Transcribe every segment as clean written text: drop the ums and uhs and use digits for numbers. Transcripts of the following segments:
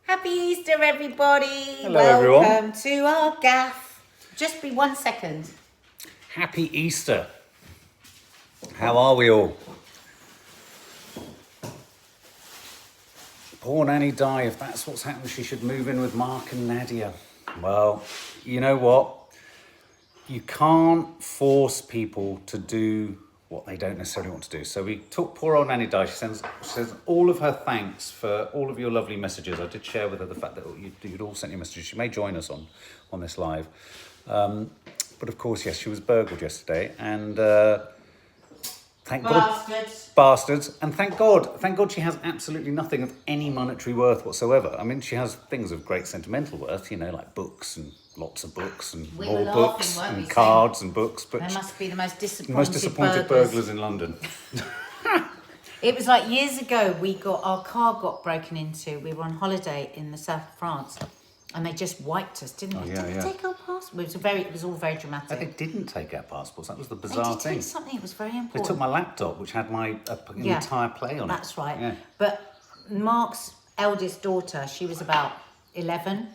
Happy Easter, everybody. Hello, everyone. Welcome to our gaff. Just be 1 second. Happy Easter. How are we all? Poor Nanny Di, if that's what's happened, she should move in with Mark and Nadia. Well, you know what? You can't force people to do what they don't necessarily want to do. So we took poor old Nanny Di. She sends all of her thanks for all of your lovely messages. I did share with her the fact that you'd all sent your messages. She may join us on this live. But of course, yes, she was burgled yesterday. And thank God. Bastards. And thank God she has absolutely nothing of any monetary worth whatsoever. I mean, she has things of great sentimental worth, like books and lots of books and more books and cards and books. But they must be the most disappointed burglars in London. It was like years ago, our car got broken into. We were on holiday in the south of France. And they just wiped us, didn't they? Did they take our passports? It was all very dramatic. They didn't take our passports. That was the bizarre thing. They did take something. It was very important. They took my laptop, which had my entire play on it. That's right. Yeah. But Mark's eldest daughter, she was about 11,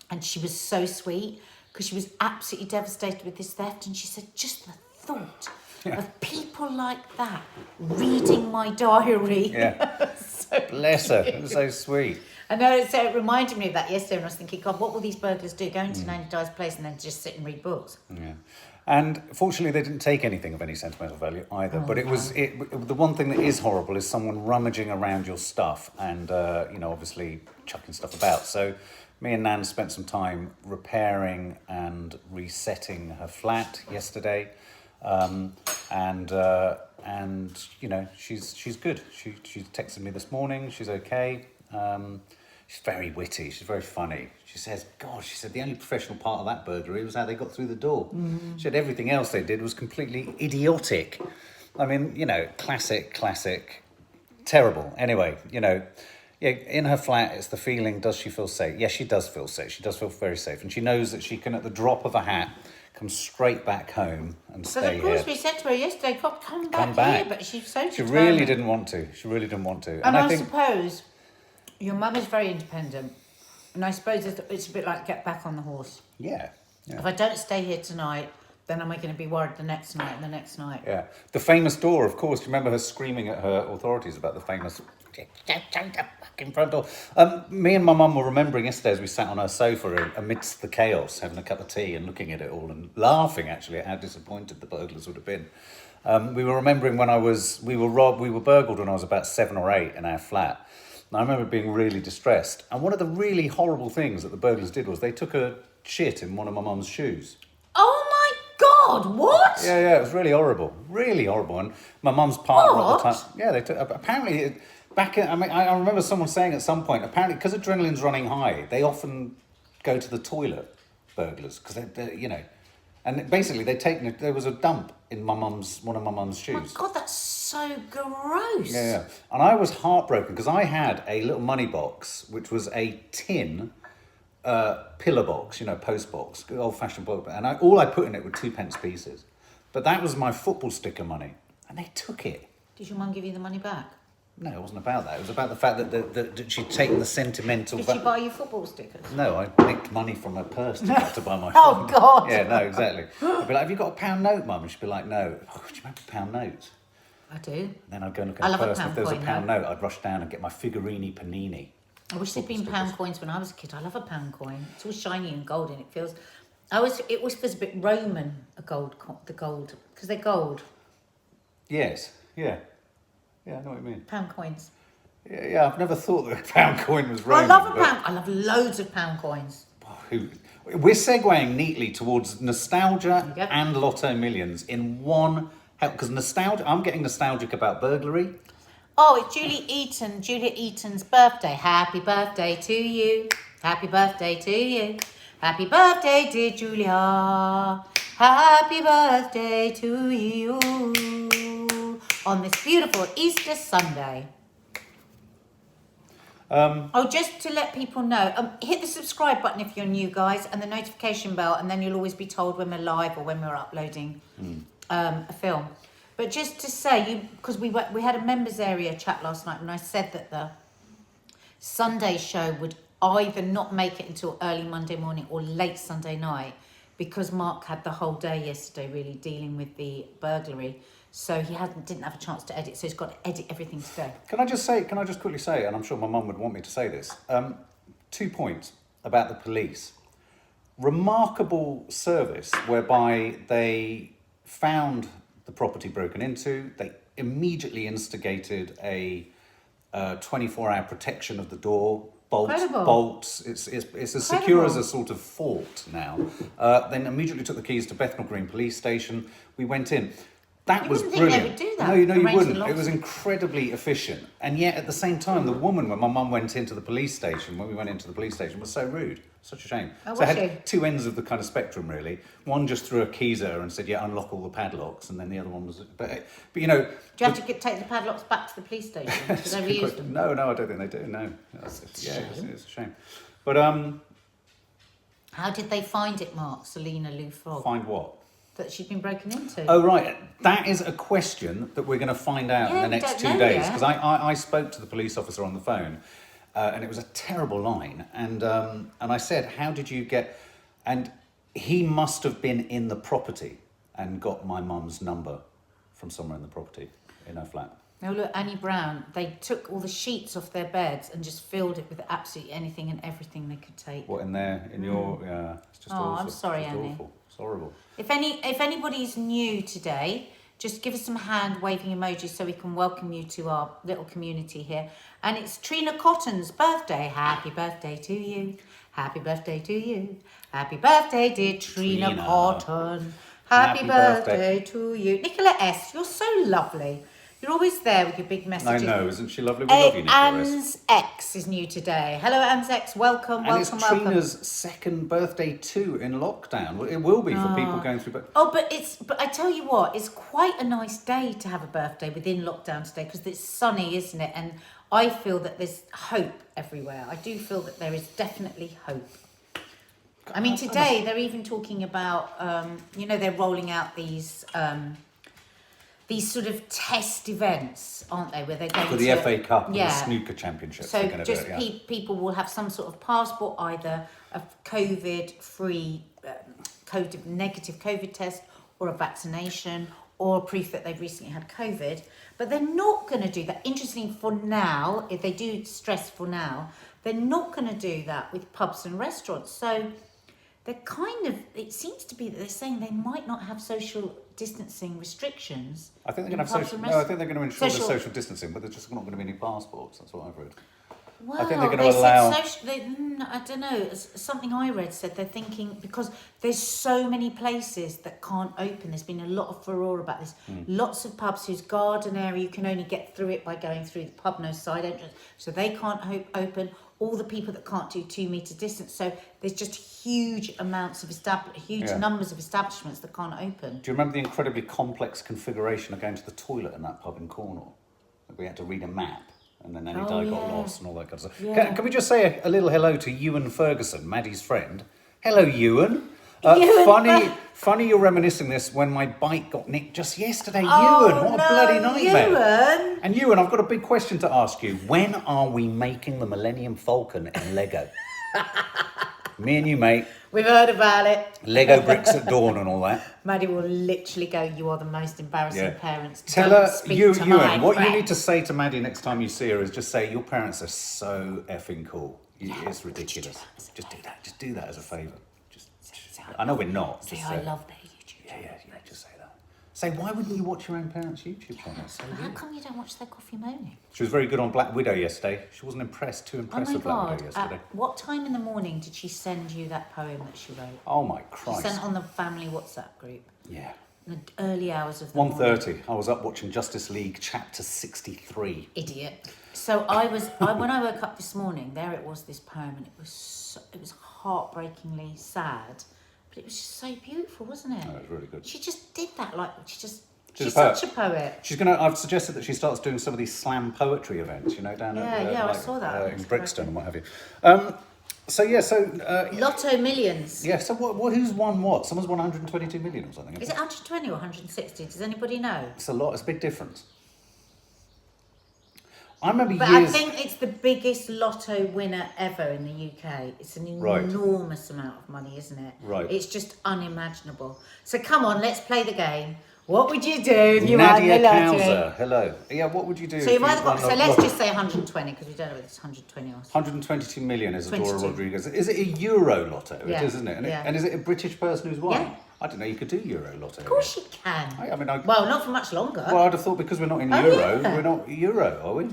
and she was so sweet because she was absolutely devastated with this theft. And she said, just the thought of people like that reading my diary. Yeah. So bless her. It was so sweet. I know, so it reminded me of that yesterday when I was thinking, God, what will these burglars do? Go into Nanny Di's place and then just sit and read books. Yeah. And fortunately, they didn't take anything of any sentimental value either. But the one thing that is horrible is someone rummaging around your stuff and, obviously chucking stuff about. So me and Nan spent some time repairing and resetting her flat yesterday. She's good. She texted me this morning. She's okay. She's very witty. She's very funny. She says, the only professional part of that burglary was how they got through the door. She said everything else they did was completely idiotic. I mean, classic, terrible. Anyway, in her flat, it's the feeling, does she feel safe? Yes, she does feel safe. She does feel very safe. And she knows that she can, at the drop of a hat, come straight back home and stay here. Because of course we said to her yesterday, God, come back here, but she's so determined. She really didn't want to. And I suppose your mum is very independent, and I suppose it's a bit like get back on the horse. Yeah. If I don't stay here tonight, then am I going to be worried the next night and the next night? Yeah. The famous door, of course. Do you remember her screaming at her authorities about the famous "Don't the fucking front door"? Me and my mum were remembering yesterday as we sat on our sofa amidst the chaos, having a cup of tea and looking at it all and laughing actually at how disappointed the burglars would have been. We were remembering when we were burgled when I was about 7 or 8 in our flat. And I remember being really distressed. And one of the really horrible things that the burglars did was they took a shit in one of my mum's shoes. Oh my God, what? Yeah, it was really horrible. And my mum's partner at the time. Yeah, they took, apparently, I remember someone saying at some point, apparently because adrenaline's running high, they often go to the toilet, burglars, because they're. And basically, there was a dump in one of my mum's shoes. Oh my God, that's so gross. Yeah. And I was heartbroken because I had a little money box, which was a tin pillar box, post box, good old-fashioned box. And all I put in it were 2p pieces. But that was my football sticker money. And they took it. Did your mum give you the money back? No, it wasn't about that. It was about the fact that she'd taken the sentimental... Did she buy you football stickers? No, I nicked money from her purse to buy my phone. Oh, God. Yeah, no, exactly. I'd be like, have you got a £1 note, Mum? And she'd be like, no. Oh, do you remember £1 notes? I do. Then I'd go and look at her purse, and if there was a £1 note, I'd rush down and get my Figurine Panini. I wish there'd been £1 coins when I was a kid. I love a £1 coin. It's all shiny and golden. It feels... It was a bit Roman, the gold, because they're gold. Yes, yeah. Yeah, I know what you mean. £1 coins. Yeah, I've never thought that a £1 coin was Roman. I love a £1. I love loads of £1 coins. We're segueing neatly towards nostalgia and Lotto Millions in one... Because nostalgia... I'm getting nostalgic about burglary. Oh, it's Julia Eaton's birthday. Happy birthday to you. Happy birthday to you. Happy birthday, dear Julia. Happy birthday to you. On this beautiful Easter Sunday. Just to let people know, hit the subscribe button if you're new, guys, and the notification bell, and then you'll always be told when we're live or when we're uploading a film. But just to say, because we had a members area chat last night, and I said that the Sunday show would either not make it until early Monday morning or late Sunday night, because Mark had the whole day yesterday really dealing with the burglary. So he didn't have a chance to edit, so he's got to edit everything today. Can I just quickly say, and I'm sure my mum would want me to say this, 2 points about the police. Remarkable service whereby they found the property broken into, they immediately instigated a 24-hour protection of the door, bolts. It's as secure as a sort of fort now. Then immediately took the keys to Bethnal Green Police Station. We went in. That was brilliant. They would do that. No, you wouldn't. It was incredibly efficient. And yet, at the same time, the woman, when my mum went into the police station, was so rude. Such a shame. Oh, so I was had she? two ends of the kind of spectrum, really. One just threw her keys at her and said, yeah, unlock all the padlocks. And then the other one was... But you know... Do you have to take the padlocks back to the police station? Because they reused them? No, I don't think they do, no. It's a shame. But... How did they find it, Mark? Selena Lou Frog? Find what? That she'd been broken into. Oh, right. That is a question that we're going to find out in the next 2 days. Because I spoke to the police officer on the phone, and it was a terrible line. And I said, how did you get... And he must have been in the property and got my mum's number from somewhere in the property, in her flat. Now look, Annie Brown, they took all the sheets off their beds and just filled it with absolutely anything and everything they could take. What, in there? In your... Yeah, it's just awful. I'm sorry, it's Annie. Awful. It's horrible. If anybody's new today, just give us some hand waving emojis so we can welcome you to our little community here. And it's Trina Cotton's birthday. Happy birthday to you. Happy birthday to you. Happy birthday, dear Trina Cotton. Happy birthday to you. Nicola S., you're so lovely. You're always there with your big messages. I know, isn't she lovely? We love you, Nicola S. Anne's X is new today. Hello, Anne's X. Welcome. And it's Trina's second birthday too in lockdown. Well, it will be for people going through... But I tell you what, it's quite a nice day to have a birthday within lockdown today because it's sunny, isn't it? And I feel that there's hope everywhere. I do feel that there is definitely hope. I mean, today they're even talking about, they're rolling out these sort of test events, aren't they? Where they're going for the FA Cup and the snooker championship. So just people will have some sort of passport, either a COVID-free, negative COVID test, or a vaccination, or proof that they've recently had COVID. But they're not going to do that. Interesting for now, if they do stress for now, they're not going to do that with pubs and restaurants. So they're it seems to be that they're saying they might not have social distancing restrictions. I think they're going to have I think they're going to ensure the social distancing, but there's just not going to be any passports. That's what I've read. Well, I think they're going to allow... I don't know. Something I read said they're thinking, because there's so many places that can't open. There's been a lot of furore about this. Lots of pubs whose garden area, you can only get through it by going through the pub, no side entrance. So they can't open. All the people that can't do 2 metre distance. So there's just huge amounts of numbers of establishments that can't open. Do you remember the incredibly complex configuration of going to the toilet in that pub in Cornwall? We had to read a map. And then any guy got lost and all that kind of stuff. Yeah. Can we just say a little hello to Ewan Ferguson, Maddie's friend? Hello, Ewan. Funny you're reminiscing this when my bike got nicked just yesterday. Ewan, what a bloody nightmare. Ewan. And Ewan, I've got a big question to ask you. When are we making the Millennium Falcon in Lego? Me and you, mate. We've heard about it. Lego bricks at dawn and all that. Maddie will literally go, you are the most embarrassing parents. Tell her, Ewan, what you need to say to Maddie next time you see her is just say, your parents are so effing cool. It's ridiculous. Just do that as a favour. I know we're not. Say I love their YouTube channel. Yeah, just say that. Say, why wouldn't you watch your own parents' YouTube channel? So how come you don't watch their coffee moaning? She was very good on Black Widow yesterday. She wasn't too impressed with Black Widow yesterday. At what time in the morning did she send you that poem that she wrote? Oh my Christ. She sent on the family WhatsApp group. Yeah. In the early hours of the 1:30. I was up watching Justice League chapter 63. Idiot. So when I woke up this morning, there it was, this poem, and it was heartbreakingly sad. But it was just so beautiful, wasn't it? Oh, it was really good. She just did that, she's a such a poet. I've suggested that she starts doing some of these slam poetry events, down at I saw that. in Brixton and what have you. Lotto Millions. Yeah, so who's won what? Someone's won 122 million or something. Is it 120 or 160? Does anybody know? It's a lot, it's a big difference. I remember But years. I think it's the biggest lotto winner ever in the UK. It's an enormous amount of money, isn't it? Right. It's just unimaginable. So come on, let's play the game. What would you do if you Nadia won the lottery? Kauser, hello. Yeah, what would you do? So if you've either got, won so the let's lottery? just say 120 because we don't know if it's 120 or 122 million is Adora 22. Rodriguez. Is it a Euro lotto? Yeah. It is, isn't it? And, Yeah. and is it a British person who's won? Yeah. I didn't know you could do Euro lotto. Of course you can. I mean, Well, not for much longer. well, I'd have thought because we're not in Oh, Euro, yeah. we're not Euro, are we?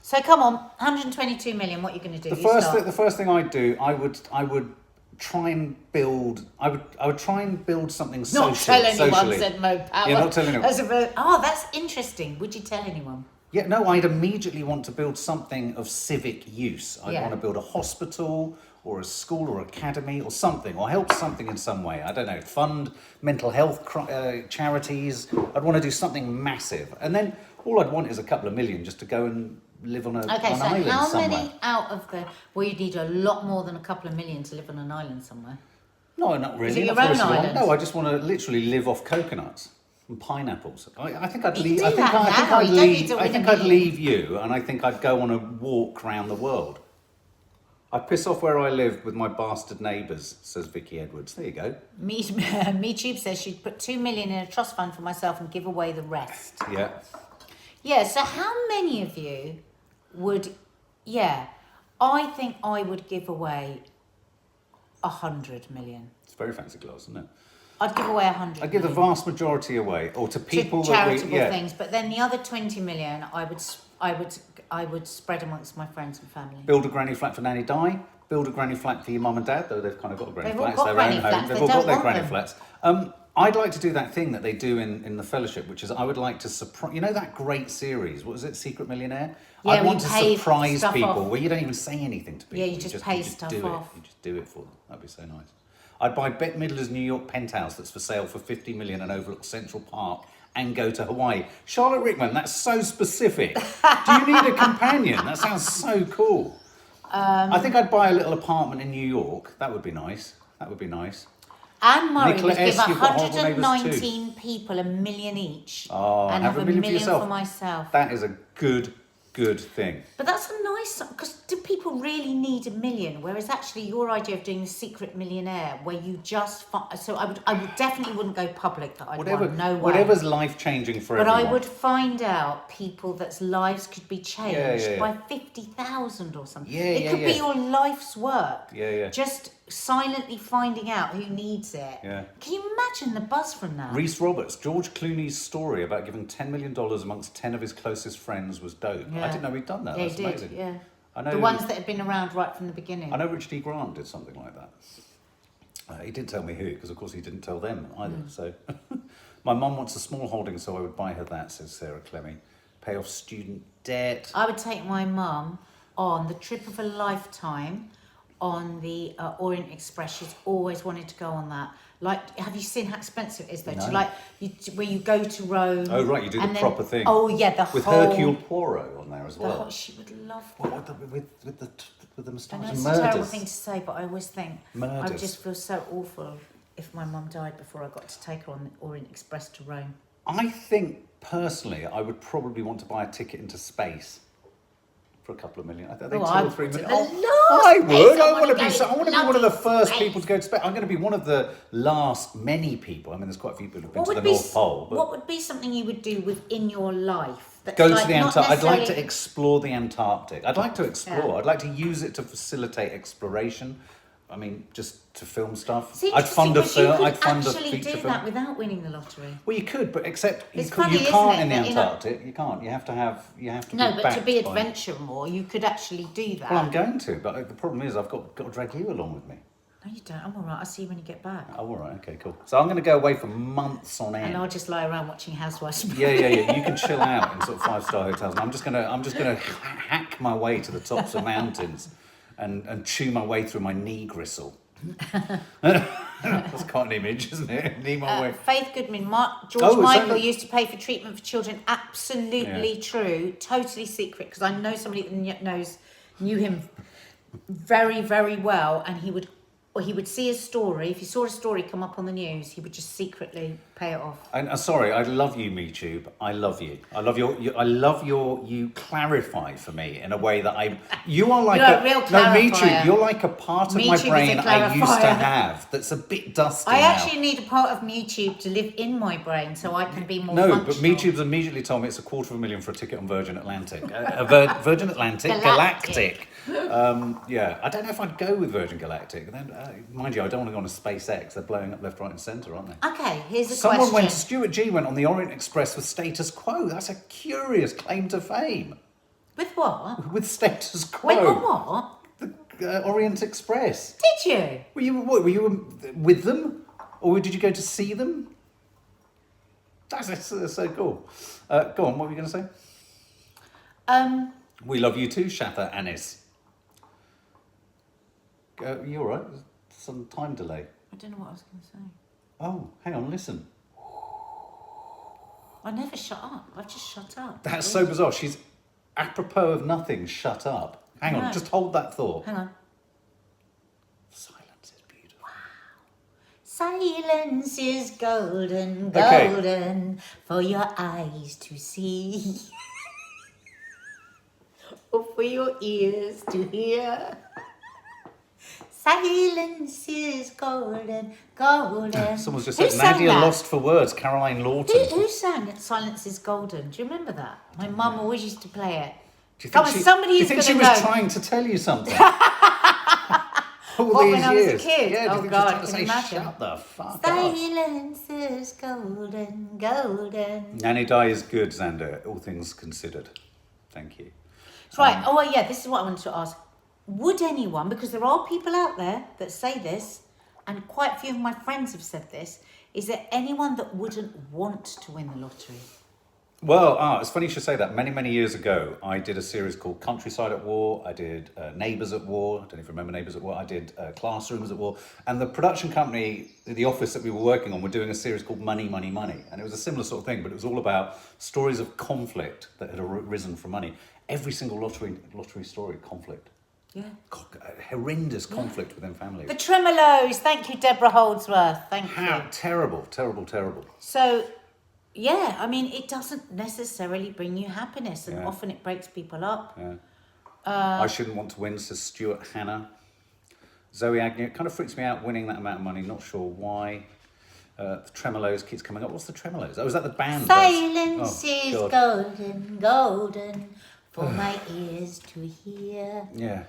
So come on, 122 million. What are you going to do? The You start. the first thing I'd do, I would try and build. I would try and build something social. Not tell anyone, socially. said Mo Power. Yeah, not tell anyone. That's interesting. Would you tell anyone? Yeah, no, I'd immediately want to build something of civic use. I'd Yeah. want to build a hospital or a school or academy or something, or help something in some way. I don't know, fund mental health charities. I'd want to do something massive. And then all I'd want is a couple of million just to go and live on, Okay, an so island how somewhere. many out of the... Well, you need a lot more than a couple of million to live on an island somewhere. No, not really. Is it not your for own the rest of it. island? No, I just want to literally live off coconuts and pineapples. I think I'd You leave. do I think, that I think now, I'd you don't need leave. to I win think a I'd million. leave you, and I think I'd go on a walk around the world. I'd piss off where I live with my bastard neighbours, says Vicky Edwards. There you go. MeTube says she'd put 2 million in a trust fund for myself and give away the rest. Yeah. Yeah, so how many of you would... Yeah, I think I would give away 100 million. It's very fancy glass, isn't it? I'd give away 100 I'd give the million. vast majority away, or to people to that we... charitable Yeah. things, but then the other 20 million I would spread amongst my friends and family. Build a granny flat for Nanny Di. Build a granny flat for your mum and dad, though they've kind of got a granny They've all flat. got It's their granny own home. flats, They've they all got don't their want granny them. flats. I'd like to do that thing that they do in the Fellowship, which is I would like to surprise... You know that great series? What was it? Secret Millionaire? Yeah, I'd where want you to pay surprise stuff people off. where you don't even say anything to people. Yeah, you just pay stuff do off. It. You just do it for them. That'd be so nice. I'd buy Bette Midler's New York penthouse that's for sale for 50 million and overlook Central Park and go to Hawaii. Charlotte Rickman, that's so specific. Do you need a companion? That sounds so cool. I think I'd buy a little apartment in New York. That would be nice. That would be nice. Anne Murray Nicola would give S, you've got horrible neighbours 119 people $1 million each Oh, and have a million million yourself. for myself. That is a good thing. But that's a nice, because do people really need $1 million? Whereas actually your idea of doing the secret millionaire, where you just so I would definitely wouldn't go public that I'd won. No way. Whatever's life changing for But everyone. I would find out people that's lives could be changed yeah. by 50,000 or something. Yeah, it could yeah. be your life's work. Yeah. Just silently finding out who needs it. Yeah. Can you imagine the buzz from that? Reese Roberts, George Clooney's story about giving $10 million amongst 10 of his closest friends was dope. I Yeah. didn't know he'd done that. Yeah, That's he did. amazing. Yeah. I know The ones that had been around right from the beginning. I know Richard E. Grant did something like that. He didn't tell me who, because of course he didn't tell them either. So, my mum wants a small holding, so I would buy her that, says Sarah Clemmy. Pay off student debt. I would take my mum on the trip of a lifetime on the Orient Express. She's always wanted to go on that. Like, have you seen how expensive it is though? No. To like, where you go to Rome. Oh, right, you do the and then- proper thing. Oh yeah, the With whole. Hercule Poirot on there as the well. whole- she would love that. With the I moustache know and it's a terrible murders. thing to say, but I always think I Murders. would just feel so awful if my mum died before I got to take her on the Orient Express to Rome. I think personally, I would probably want to buy a ticket into space for a couple of million. I think they Oh, 2 I or 3 would. million. The Oh, last I would. place I I wanna want to go be. is I want to be one of the bloody first space. people to go to space. I'm going to be one of the last many people. I mean, there's quite a few people who've been What to would the be North Pole. But what would be something you would do within your life? That's go like to the not Antarctic. I'd like to necessarily- explore the Antarctic. I'd like to explore. Yeah. I'd like to use it to facilitate exploration. I mean, just to film stuff. It's I'd fund a interesting, film. but you I'd could fund a actually feature do film. that without winning the lottery. Well, you could, but except It's you funny, isn't can't it, in the that in a- Antarctic. You can't. You have to have. You have to. No, be but to be backed by- adventure more, you could actually do that. Well, I'm going to, but the problem is I've got to drag you along with me. No, you don't. I'm all right. I'll see you when you get back. Oh, all right, okay, cool. So I'm going to go away for months on end. And I'll just lie around watching Housewives. Yeah. You can chill out in sort of 5-star hotels. And I'm just gonna hack my way to the tops of mountains, and chew my way through my knee gristle. That's quite an image, isn't it? Knee my way. Faith Goodman, George Oh, it's Michael only- used to pay for treatment for children. Absolutely true. Totally secret, because I know somebody that knew him very, very well, and he would or he would see a story. If he saw a story come up on the news, he would just secretly pay it off. And sorry, I love you, MeTube. I love you. I love you clarify for me in a way that you are like You're a real clarifier. MeTube. You're like a part of my MeTube is a brain I used to clarifier. have that's a bit dusty I now. actually need a part of MeTube to live in my brain so I can be more No, functional. but MeTube's immediately told me it's $250,000 for a ticket on Virgin Atlantic. Virgin Atlantic, Galactic. Yeah, I don't know if I'd go with Virgin Galactic. Then, mind you, I don't want to go on a SpaceX. They're blowing up left, right, and centre, aren't they? Okay, here's a Someone question. Stuart G went on the Orient Express with status quo. That's a curious claim to fame. With what? With status quo. Wait, on what? The Orient Express. Did you? Were you with them, or did you go to see them? That's so cool. Go on. What were you going to say? We love you too, Shatha Anis. You all right? Some time delay. I don't know what I was going to say. Oh, hang on, listen. I never shut up. I've just shut up. That's so bizarre. She's apropos of nothing. Shut up. Hang on, just hold that thought. Hang on. Silence is beautiful. Silence is golden, Okay. golden for your eyes to see. Or for your ears to hear. Silence is golden, golden. Someone's just Who said sang Nadia that? lost for words. Caroline Lawton. Who sang Silence is Golden? Do you remember that? My mum always used to play it. Do you Come think on, she, somebody do you is think going she to was know. trying to tell you something? All What, these when I was a years. kid? Yeah, do you Oh, think God, she's trying to can say, you imagine? shut the fuck up? Silence is golden, golden. Nanny Di is good, Xander, all things considered. Thank you. Right, oh well, yeah, this is what I wanted to ask. Would anyone, because there are people out there that say this, and quite a few of my friends have said this, is there anyone that wouldn't want to win the lottery? Well, it's funny you should say that. Many, many years ago, I did a series called Countryside at War. I did Neighbours at War. I don't know if you remember Neighbours at War. I did Classrooms at War. And the production company, the office that we were working on, were doing a series called Money, Money, Money. And it was a similar sort of thing, but it was all about stories of conflict that had arisen from money. Every single lottery story, conflict. Yeah. Horrendous conflict within families. The Tremolos, thank you, Deborah Holdsworth, thank How you. terrible, terrible, terrible. So, yeah, I mean, it doesn't necessarily bring you happiness, and Yeah. often it breaks people up. Yeah. I shouldn't want to win, says Stuart Hannah. Zoe Agnew, it kind of freaks me out winning that amount of money, not sure why. The Tremolos keeps coming up. What's the Tremolos? Oh, is that the band? Silence is God. golden, golden for my ears to hear. Yeah.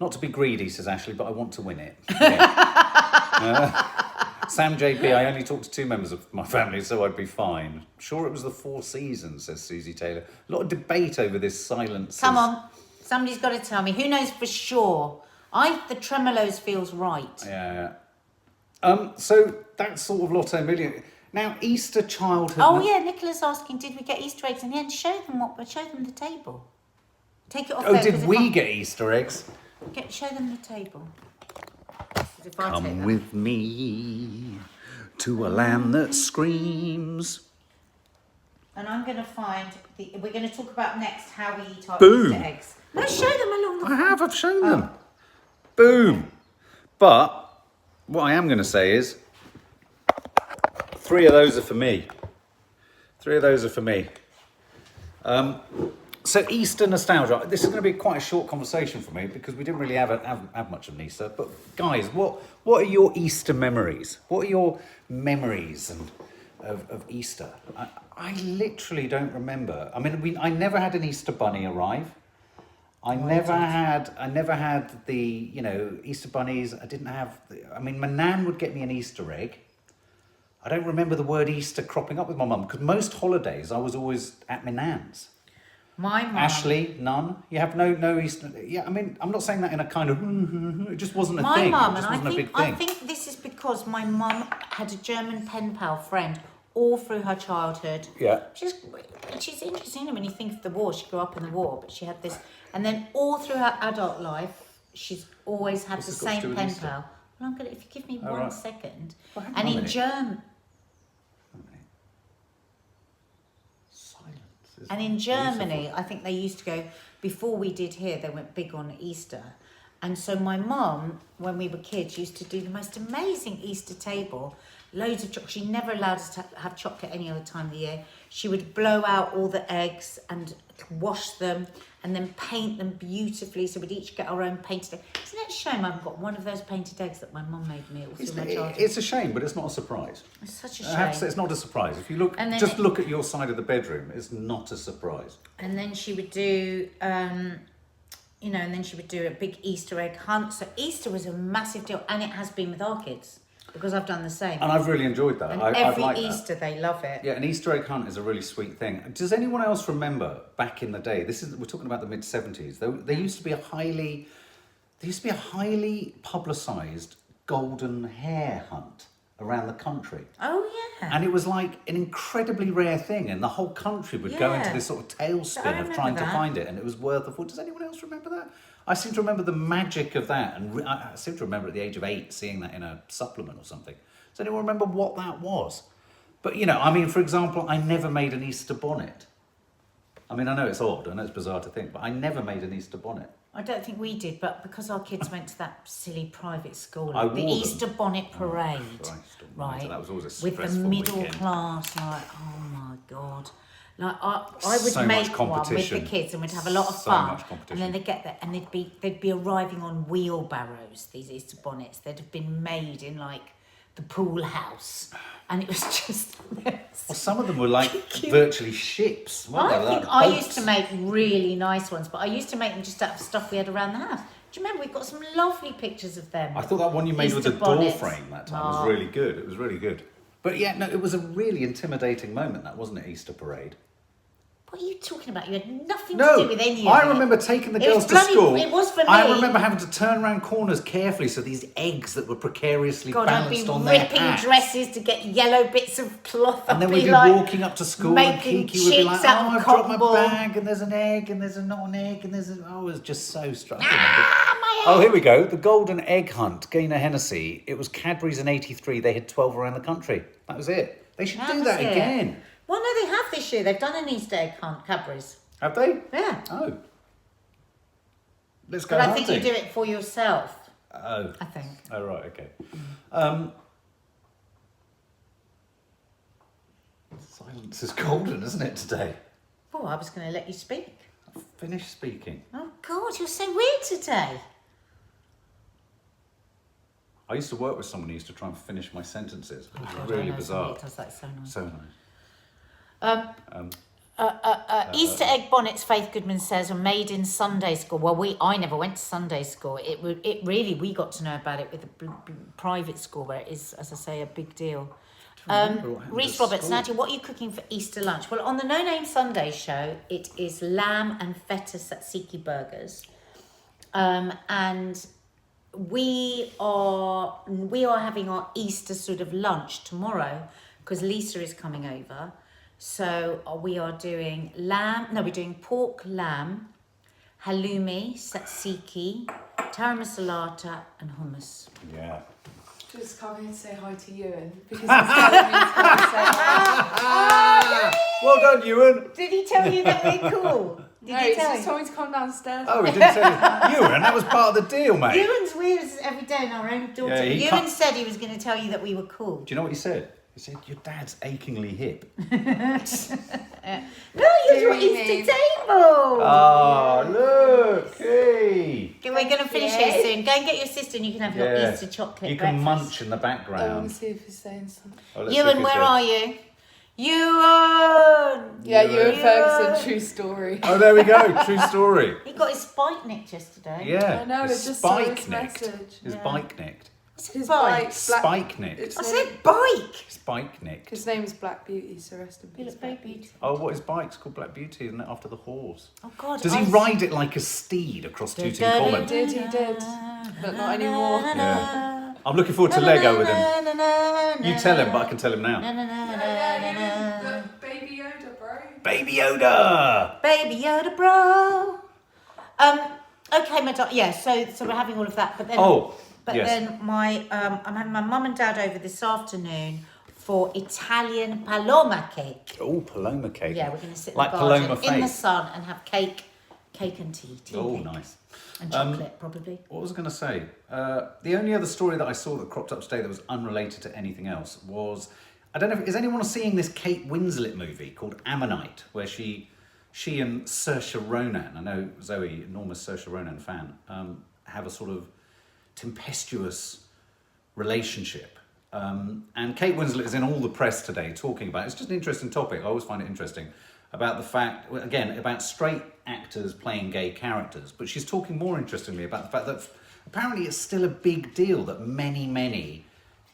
Not to be greedy, says Ashley, but I want to win it. Yeah. Sam JP, I only talked to 2 members of my family, so I'd be fine. Sure it was the 4 Seasons, says Susie Taylor. A lot of debate over this silence. Come on, somebody's got to tell me. Who knows for sure? The Tremolos feels right. Yeah. So that's sort of Lotto Million. Now, Easter childhood... Oh yeah, Nicola's asking, did we get Easter eggs in the end? Show them the table. Take it off Oh, there, did 'cause if we I- get Easter eggs? Show them the table. 'Cause if I take Come that- with me to a land that screams. And I'm going to find we're going to talk about next how we eat our Boom. Easter eggs. No, show them along the I've shown them. Boom. But what I am going to say is 3 of those are for me. 3 of those are for me. So Easter nostalgia. This is going to be quite a short conversation for me because we didn't really have much of an Easter. But guys, what are your Easter memories? What are your memories of Easter? I literally don't remember. I mean, I never had an Easter bunny arrive. I never had the Easter bunnies. I didn't have. My nan would get me an Easter egg. I don't remember the word Easter cropping up with my mum because most holidays I was always at my nan's. My mum. Ashley, none. You have no Easter. Yeah, I'm not saying that in a kind of. It just wasn't a My thing. mum, It just and wasn't a big I thing. think this is because my mum had a German pen pal friend all through her childhood. Yeah. Which is interesting when you think of the war. She grew up in the war, but she had this, and then all through her adult life, she's always had What's the this got to same do with pen Easter? pal. Well, I'm gonna, if you give me Oh, one right. second, Well, hang and on a in minute. And in Germany, I think they used to go, before we did here, they went big on Easter. And so my mum, when we were kids, used to do the most amazing Easter table. Loads of chocolate. She never allowed us to have chocolate any other time of the year. She would blow out all the eggs and wash them and then paint them beautifully. So we'd each get our own painted egg. Isn't it a shame I haven't got one of those painted eggs that my mum made me all through my childhood? It's a shame, but it's not a surprise. It's such a I have to shame. say, it's not a surprise. If you look, And then just look at your side of the bedroom, it's not a surprise. And then she would do, and then she would do a big Easter egg hunt. So Easter was a massive deal, and it has been with our kids because I've done the same. And I've really enjoyed that. And I've every liked Easter they love it. Yeah, an Easter egg hunt is a really sweet thing. Does anyone else remember back in the day? We're talking about the mid-70s. There used to be a highly publicised golden hare hunt around the country. Oh yeah. And it was like an incredibly rare thing, and the whole country would go into Yeah. this sort of I tailspin of remember trying to that. find it, and it was worth of. Does anyone else remember that? I seem to remember the magic of that, and I seem to remember at the age of 8 seeing that in a supplement or something. Does anyone remember what that was? But for example, I never made an Easter bonnet. I mean, I know it's odd, I know it's bizarre to think, but I never made an Easter bonnet. I don't think we did, but because our kids went to that silly private school, I the wore them. Easter bonnet parade, Christ right? almighty, that was always a with the stressful middle weekend. class, like, oh my god. Like I would So much make one with the competition. kids, and we'd have a lot of So fun. much And competition. then they'd get there, and they'd be arriving on wheelbarrows. These Easter bonnets, they'd have been made in like the pool house, and it was just. Well, some of them were like virtually ships. weren't they? I think Like I boats. used to make really nice ones, but I used to make them just out of stuff we had around the house. Do you remember? We've got some lovely pictures of them. I thought that one you made with Easter the door bonnets. frame that time Oh. was really good. It was really good. But yeah, no, it was a really intimidating moment, that wasn't it, Easter parade? What are you talking about? You had nothing No, to do with any of I it. remember taking the It was girls to bloody- school. it was for I me. remember having to turn around corners carefully so these eggs that were precariously God, I'd be balanced on their ripping hats. dresses to get yellow bits of cloth. And then I'd we'd be like walking up to school and making Kiki would be like, chicks out oh, of I've dropped my cotton ball. bag and there's an egg and there's not an egg and there's a... Oh, it was just so struggling. my Oh, here we go. The Golden Egg Hunt, Gaynor Hennessy. It was Cadbury's in 83. They had 12 around the country. That was it. They should do that was it. again. Well, no, they have this year. They've done an Easter egg hunt, Cadbury's. Have they? Yeah. Oh. Let's go But I hunting. think you do it for yourself. Oh. I think. Oh, right, okay. Silence is golden, isn't it, today? Oh, I was going to let you speak. Finish speaking. Oh, God, you're so weird today. I used to work with someone who used to try and finish my sentences. It was God, I really know bizarre. somebody does that so nice. So nice. Easter egg bonnets, Faith Goodman says, are made in Sunday school. Well, I never went to Sunday school. We got to know about it with the private school where it is, as I say, a big deal. remember what happened Reese at Roberts, school. Nadia, what are you cooking for Easter lunch? Well, on the No Name Sunday show, it is lamb and feta tzatziki burgers. And we are having our Easter sort of lunch tomorrow because Lisa is coming over. So we are doing we're doing pork, lamb, halloumi, tzatziki, taramasalata and hummus. Yeah. Just come here to say hi to Ewan because he's telling me to come and say hi. Well done, Ewan. Did he tell you that we're cool? Did No, he he's tell just you? told me to come downstairs. Oh, he didn't say Ewan, that was part of the deal, mate. Ewan's weird as every day in our own daughter. Yeah, he Ewan can't- said he was going to tell you that we were cool. Do you know what he said? He said, your dad's achingly hip. No, you're Do your you Easter mean- table. Oh, look. Hey. Okay, we're going to finish Yeah. here soon. Go and get your sister and you can have your Yeah. Easter chocolate You can breakfast. munch in the I want background. to see if he's saying something. Oh, let's see if Ewan, he where said- are you? Ewan! Yeah, Ewan Ewan. Ferguson, true story. Oh, there we go. True story. He got his spike nicked yesterday. Yeah. I know, his it just saw his spike nicked. message. His Yeah. bike nicked. His Bike. bike's Black. Spike nicked. Its I name- said bike. Spike nicked. His name is Black Beauty, so rest in You peace. look very Black Beauty. beautiful. Oh, what his bike's called Black Beauty, isn't it? After the horse. Oh, God. Does he ride it like a steed across Tooting He Common? did, but not anymore. Yeah. I'm looking forward to Lego with him. You tell him, but I can tell him now. Baby Yoda, bro. Baby Yoda! Baby Yoda, bro. Okay, my so we're having all of that, but then Yes. then I'm having my mum and dad over this afternoon for Italian Paloma cake. Oh, Paloma cake. Yeah, we're going to sit in Like the garden Paloma in the Faith. sun and have cake cake and tea. Oh, Cake. nice. And chocolate, probably. What was I going to say? The only other story that I saw that cropped up today that was unrelated to anything else was, I don't know, is anyone seeing this Kate Winslet movie called Ammonite, where she and Saoirse Ronan, I know Zoe, enormous Saoirse Ronan fan, have a sort of tempestuous relationship. And Kate Winslet is in all the press today talking about it. It's just an interesting topic. I always find it interesting. About the fact, again, about straight actors playing gay characters. But she's talking more interestingly about the fact that apparently it's still a big deal that many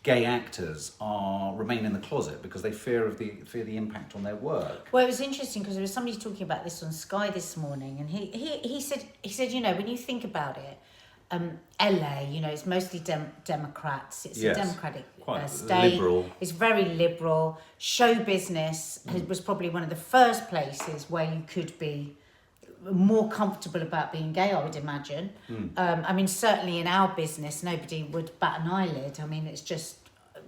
gay actors remain in the closet because they fear the impact on their work. Well, it was interesting because there was somebody talking about this on Sky this morning, and he said, you know, when you think about it, LA, you know, it's mostly Democrats. It's a democratic state. Liberal. It's very liberal. Show business was probably one of the first places where you could be more comfortable about being gay, I would imagine. I mean, certainly in our business, nobody would bat an eyelid. I mean, it's just,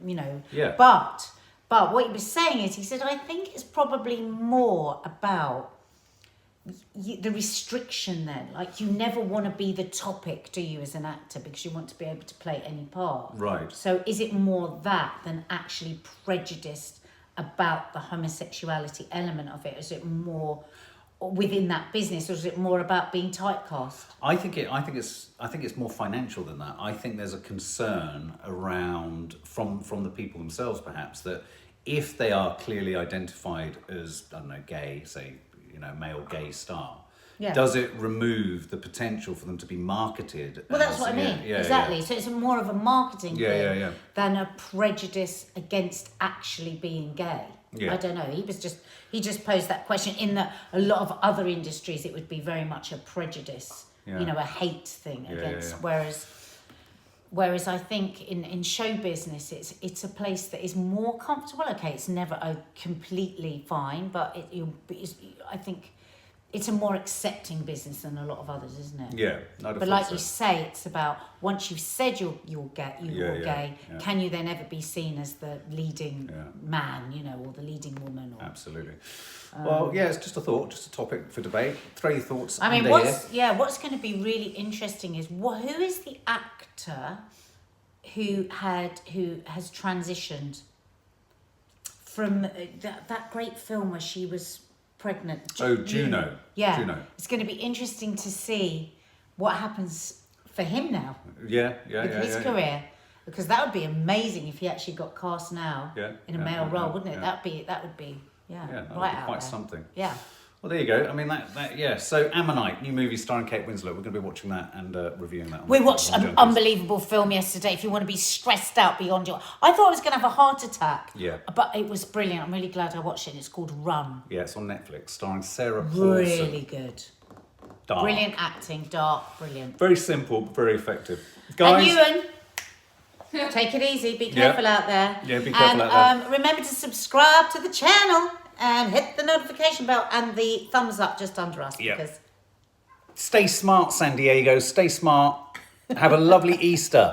you know. Yeah. But what he was saying is, he said, I think it's probably more about the restriction then. Like, you never want to be the topic, do you, as an actor, because you want to be able to play any part. Right. So is it more that than actually prejudiced about the homosexuality element of it? Is it more within that business, or is it more about being typecast? I think it's more financial than that. I think there's a concern around from the people themselves, perhaps, that if they are clearly identified as, I don't know, gay, say, you know, male gay star, does it remove the potential for them to be marketed? Well, that's what I mean. Exactly. Yeah. So it's more of a marketing thing than a prejudice against actually being gay. Yeah. I don't know. He just posed that question in that a lot of other industries it would be very much a prejudice, you know, a hate thing against. Whereas I think in show business it's a place that is more comfortable. Okay, it's never completely fine, but I think it's a more accepting business than a lot of others, isn't it? Yeah, but like you say, it's about once you've said you're gay, can you then ever be seen as the leading man, you know, or the leading woman? Or, absolutely. Well, it's just a thought, just a topic for debate. Throw your thoughts. I mean, what's going to be really interesting is who is the actor who has transitioned from that great film where she was pregnant. Juno. Yeah. Juno. It's going to be interesting to see what happens for him now. With his career. Because that would be amazing if he actually got cast now in a male role, wouldn't it? That would be right out quite there. Something. Yeah. Well, there you go. I mean, that. So, Ammonite, new movie starring Kate Winslet. We're going to be watching that and reviewing that. We watched an unbelievable film yesterday. If you want to be stressed out beyond I thought I was going to have a heart attack. Yeah. But it was brilliant. I'm really glad I watched it. It's called Run. Yeah, it's on Netflix, starring Sarah Paulson. Really good. Dark. Brilliant acting, dark, brilliant. Very simple, but very effective. Guys. And Ewan, take it easy. Be careful out there. Yeah, be careful out there. Remember to subscribe to the channel. And hit the notification bell and the thumbs up just under us. Because stay smart, San Diego. Stay smart. Have a lovely Easter.